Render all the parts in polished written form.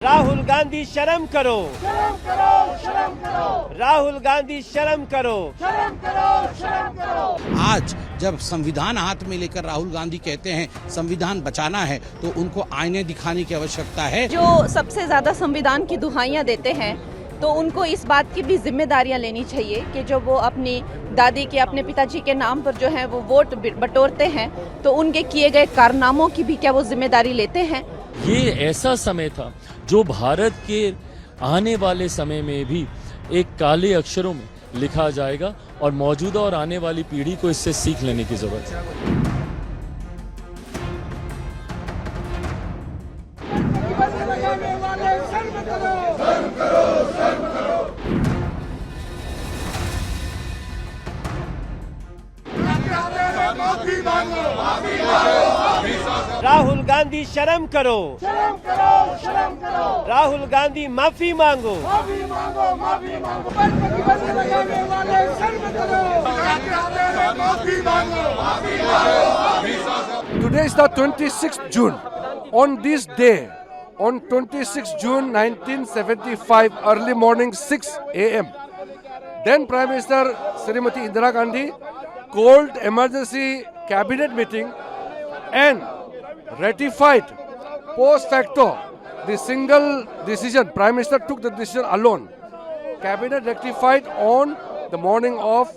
राहुल गांधी शर्म करो, शर्म करो, शर्म करो, राहुल गांधी शर्म करो, शर्म करो, शर्म करो। आज जब संविधान हाथ में लेकर राहुल गांधी कहते हैं संविधान बचाना है, तो उनको आईने दिखाने की आवश्यकता है। जो सबसे ज्यादा संविधान की दुहाइयां देते हैं, तो उनको इस बात की भी जिम्मेदारियां लेनी चाहिए कि जो वो अपनी दादी के, अपने पिताजी के नाम पर जो है वो वोट बटोरते हैं, तो उनके किए गए कारनामों की भी क्या वो जिम्मेदारी लेते हैं। ये ऐसा समय था जो भारत के आने वाले समय में भी एक काले अक्षरों में लिखा जाएगा और मौजूदा और आने वाली पीढ़ी को इससे सीख लेने की जरूरत है। राहुल गांधी शर्म करो, शर्म करो, शर्म करो, राहुल गांधी माफी मांगो, माफी मांगो, माफी मांगो। प्रतिबंध लगाने वाले शर्म करो, माफी मांगो, माफी मांगो। Today is the 26th June. On this day, on 26th June 1975, early morning 6 a.m., then Prime Minister Srimati Indira Gandhi called emergency cabinet meeting and ratified post facto the single decision. Prime Minister took the decision alone. Cabinet rectified on the morning of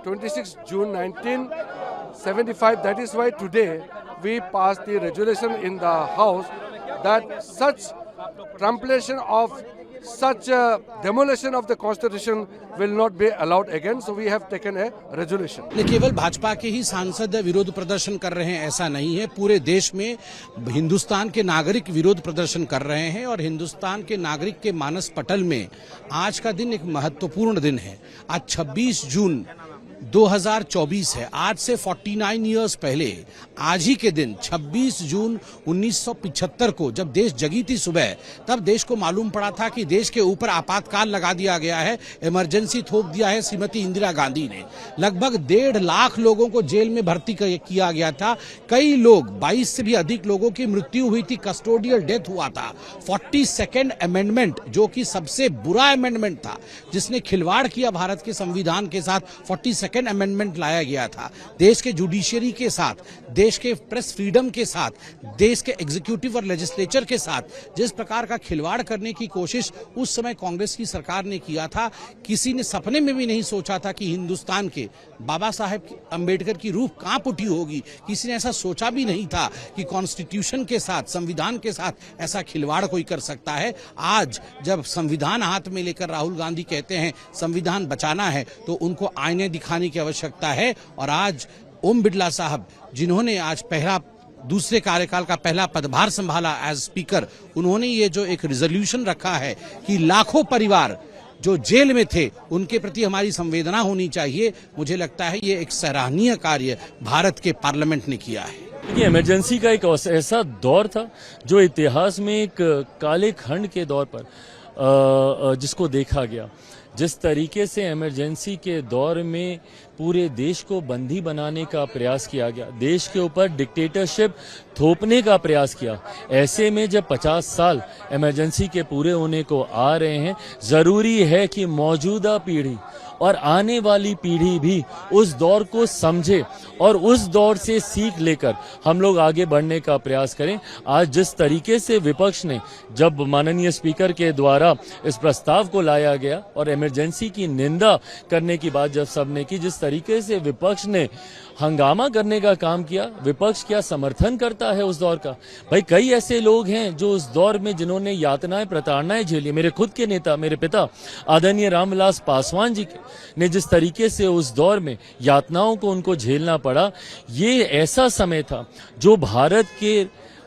26 June 1975. That is why today we passed the resolution in the House that such trumpulation of such demolition of the constitution will not be allowed again. So we have taken a resolution. केवल भाजपा के ही सांसद विरोध प्रदर्शन कर रहे हैं ऐसा नहीं है, पूरे देश में हिंदुस्तान के नागरिक विरोध प्रदर्शन कर रहे हैं और हिंदुस्तान के नागरिक के मानस पटल में आज का दिन एक महत्वपूर्ण दिन है। आज 26 जून 2024 है। आज से 49 इयर्स पहले आज ही के दिन 26 जून 1975 को जब देश जगी थी सुबह, तब देश को मालूम पड़ा था कि देश के ऊपर आपातकाल लगा दिया गया है, इमरजेंसी थोप दिया है श्रीमती इंदिरा गांधी ने। लगभग 1.5 लाख लोगों को जेल में भर्ती किया गया था। कई लोग 22 से भी अधिक लोगों की मृत्यु हुई थी, कस्टोडियल डेथ हुआ था। 42nd अमेंडमेंट जो कि सबसे बुरा अमेंडमेंट था, जिसने खिलवाड़ किया भारत के संविधान के साथ, 42nd अमेंडमेंट लाया गया था। देश के जुडिशरी के साथ, देश के प्रेस फ्रीडम के साथ, देश के एग्जीक्यूटिव और लेजिस्लेचर के साथ जिस प्रकार का खिलवाड़ करने की कोशिश उस समय कांग्रेस की सरकार ने किया था, किसी ने सपने में भी नहीं सोचा था कि हिंदुस्तान के बाबा साहेब अंबेडकर की रूह कांप उठी होगी। किसी ने ऐसा सोचा भी नहीं था कि कॉन्स्टिट्यूशन के साथ, संविधान के साथ ऐसा खिलवाड़ कोई कर सकता है। आज जब संविधान हाथ में लेकर राहुल गांधी कहते हैं संविधान बचाना है, तो उनको आईने दिखाने की आवश्यकता है। और आज ओम बिड़ला साहब, जिन्होंने आज दूसरे कार्यकाल का पहला पदभार संभाला एज स्पीकर, उन्होंने ये जो एक रिजोल्यूशन रखा है कि लाखों परिवार जो जेल में थे उनके प्रति हमारी संवेदना होनी चाहिए, मुझे लगता है ये एक सराहनीय कार्य भारत के पार्लियामेंट ने किया है। देखिए, इमरजेंसी का एक ऐसा दौर था जो इतिहास में एक काले खंड के दौर पर जिसको देखा गया। जिस तरीके से इमरजेंसी के दौर में पूरे देश को बंदी बनाने का प्रयास किया गया, देश के ऊपर डिक्टेटरशिप थोपने का प्रयास किया, ऐसे में जब 50 साल इमरजेंसी के पूरे होने को आ रहे हैं, जरूरी है कि मौजूदा पीढ़ी और आने वाली पीढ़ी भी उस दौर को समझे और उस दौर से सीख लेकर हम लोग आगे बढ़ने का प्रयास करें। आज जिस तरीके से विपक्ष ने, जब माननीय स्पीकर के द्वारा इस प्रस्ताव को लाया गया और इमरजेंसी की निंदा करने की बात जब सबने की, जिस तरीके से विपक्ष ने हंगामा करने का काम किया, विपक्ष क्या समर्थन करता है उस दौर का? भाई, कई ऐसे लोग हैं जो उस दौर में जिन्होंने यातनाएं, प्रताड़नाएं झेली। मेरे खुद के नेता, मेरे पिता आदरणीय रामविलास पासवान जी ने जिस तरीके से उस दौर में यातनाओं को उनको झेलना पड़ा, ये ऐसा समय था जो भारत के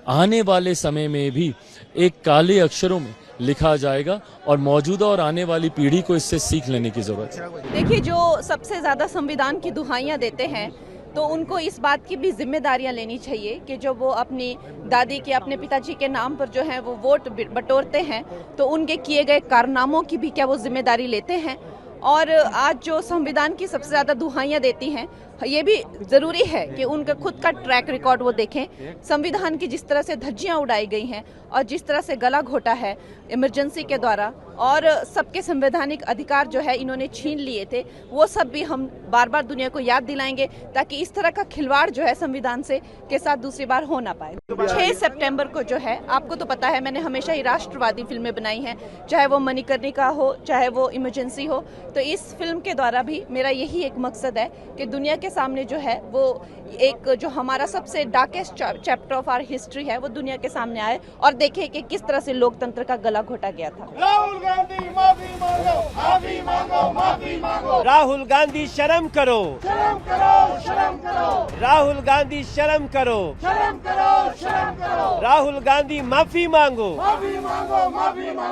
आने वाले समय में भी एक काले अक्षरों में लिखा जाएगा और मौजूदा और आने वाली पीढ़ी को इससे सीख लेने की जरूरत है। देखिए, जो सबसे ज्यादा संविधान की दुहाइयां देते हैं, तो उनको इस बात की भी जिम्मेदारियां लेनी चाहिए कि जो वो अपनी दादी के, अपने पिताजी के नाम पर जो है वो वोट बटोरते हैं, तो उनके किए गए कारनामों की भी क्या वो जिम्मेदारी लेते हैं। और आज जो संविधान की सबसे ज्यादा दुहाइयां देती हैं, ये भी जरूरी है कि उनका खुद का ट्रैक रिकॉर्ड वो देखें। संविधान की जिस तरह से धज्जियां उड़ाई गई हैं और जिस तरह से गला घोटा है इमरजेंसी के द्वारा और सबके संवैधानिक अधिकार जो है इन्होंने छीन लिए थे, वो सब भी हम बार बार दुनिया को याद दिलाएंगे ताकि इस तरह का खिलवाड़ जो है संविधान से के साथ दूसरी बार हो ना पाए। 6 सितंबर को जो है, आपको तो पता है मैंने हमेशा ही राष्ट्रवादी फिल्में बनाई हैं, चाहे वो मणिकर्णिका हो चाहे वो इमरजेंसी हो। तो इस फिल्म के द्वारा भी मेरा यही एक मकसद है कि दुनिया के सामने जो है वो एक जो हमारा सबसे darkest chapter of our history है वो दुनिया के सामने आए और देखे कि किस तरह से लोकतंत्र का गला घोटा गया था। राहुल गांधी माफी मांगो, माफी मांगो, माफी मांगो। राहुल गांधी शर्म करो, शर्म करो, शर्म करो। राहुल गांधी शर्म करो, शर्म करो, शर्म करो। राहुल गांधी माफी मांगो। माफी मांगो, माफी मांगो।